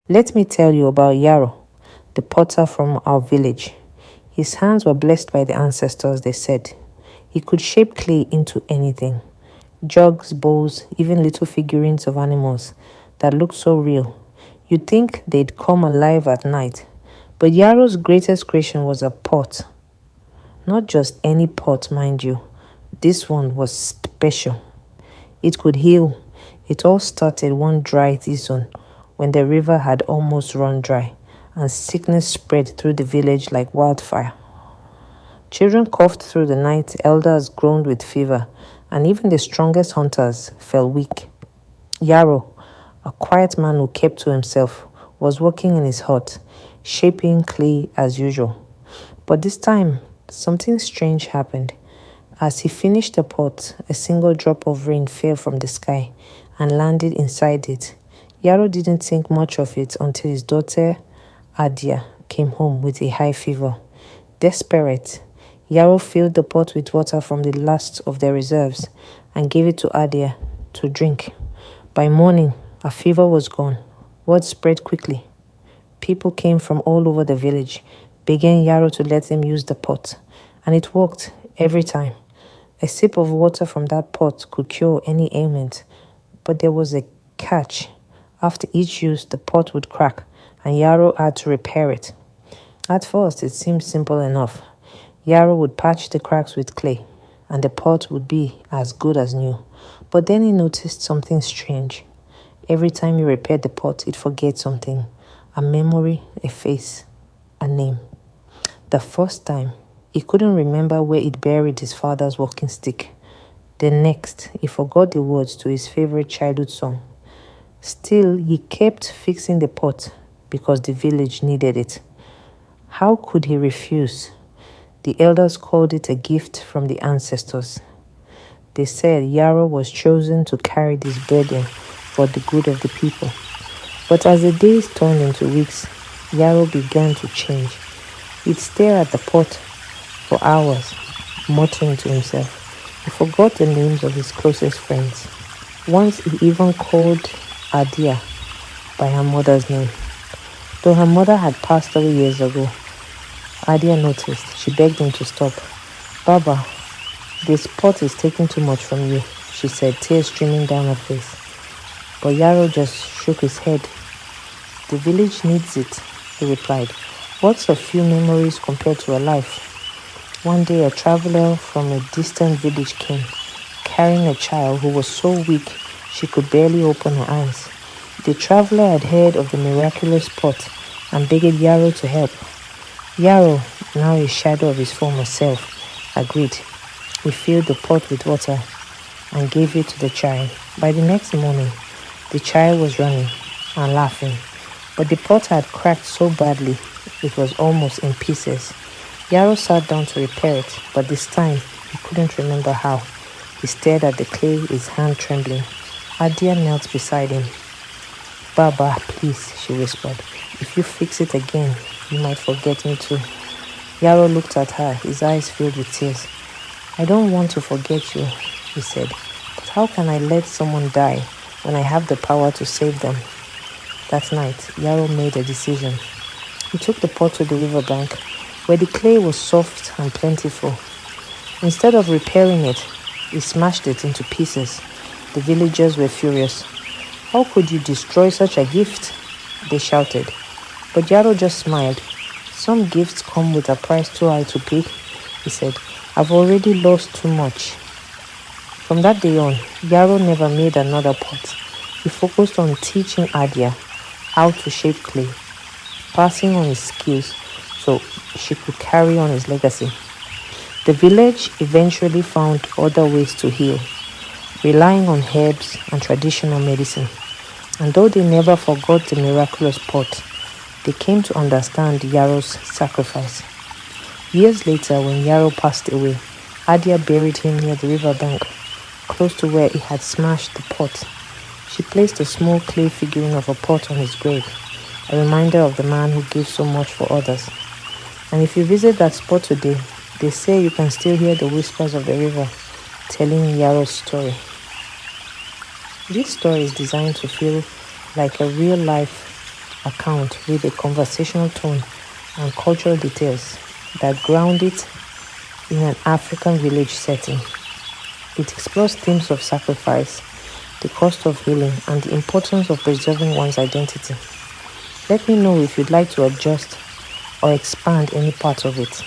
Let me tell you about Yaro, the potter from our village. His hands were blessed by the ancestors, they said. He could shape clay into anything: jugs, bowls, even little figurines of animals that looked so real. You'd think they'd come alive at night. But Yaro's greatest creation was a pot. Not just any pot, mind you. This one was special. It could heal. It all started one dry season when the river had almost run dry and sickness spread through the village like wildfire. Children coughed through the night, elders groaned with fever, and even the strongest hunters fell weak. Yaro, a quiet man who kept to himself, was working in his hut, shaping clay as usual. But this time, something strange happened. As he finished the pot, a single drop of rain fell from the sky and landed inside it. Yaro didn't think much of it until his daughter, Adia, came home with a high fever. Desperate, Yaro filled the pot with water from the last of their reserves and gave it to Adia to drink. By morning, her fever was gone. Word spread quickly. People came from all over the village, begging Yaro to let them use the pot. And it worked every time. A sip of water from that pot could cure any ailment. But there was a catch. After each use, the pot would crack, and Yaro had to repair it. At first, it seemed simple enough. Yaro would patch the cracks with clay, and the pot would be as good as new. But then he noticed something strange. Every time he repaired the pot, he'd forget something: a memory, a face, a name. The first time, he couldn't remember where he'd buried his father's walking stick. The next, he forgot the words to his favorite childhood song. Still, he kept fixing the pot because the village needed it. How could he refuse? The elders called it a gift from the ancestors. They said Yaro was chosen to carry this burden for the good of the people. But as the days turned into weeks, Yaro began to change. He'd stare at the pot for hours, muttering to himself. He forgot the names of his closest friends. Once he even called Adia by her mother's name. Though her mother had passed away years ago, Adia noticed. She begged him to stop. "Baba, this pot is taking too much from you," she said, tears streaming down her face. But Yaro just shook his head. "The village needs it," he replied. "What's a few memories compared to a life?" One day, a traveler from a distant village came, carrying a child who was so weak she could barely open her eyes. The traveler had heard of the miraculous pot and begged Yaro to help. Yaro, now a shadow of his former self, agreed. He filled the pot with water and gave it to the child. By the next morning, the child was running and laughing, but the pot had cracked so badly it was almost in pieces. Yaro sat down to repair it, but this time he couldn't remember how. He stared at the clay, his hand trembling. Adia knelt beside him. "Baba, please," she whispered. "If you fix it again, you might forget me too." Yaro looked at her, his eyes filled with tears. "I don't want to forget you," he said. "But how can I let someone die when I have the power to save them?" That night, Yaro made a decision. He took the pot to the riverbank, where the clay was soft and plentiful. Instead of repairing it, he smashed it into pieces. The villagers were furious. "How could you destroy such a gift?" they shouted. But Yaro just smiled. "Some gifts come with a price too high to pay," he said. "I've already lost too much." From that day on, Yaro never made another pot. He focused on teaching Adia how to shape clay, passing on his skills so she could carry on his legacy. The village eventually found other ways to heal, relying on herbs and traditional medicine. And though they never forgot the miraculous pot, they came to understand Yaro's sacrifice. Years later, when Yaro passed away, Adia buried him near the riverbank, close to where he had smashed the pot. She placed a small clay figurine of a pot on his grave, a reminder of the man who gave so much for others. And if you visit that spot today, they say you can still hear the whispers of the river telling Yaro's story. This story is designed to feel like a real-life account with a conversational tone and cultural details that ground it in an African village setting. It explores themes of sacrifice, the cost of healing, and the importance of preserving one's identity. Let me know if you'd like to adjust or expand any part of it.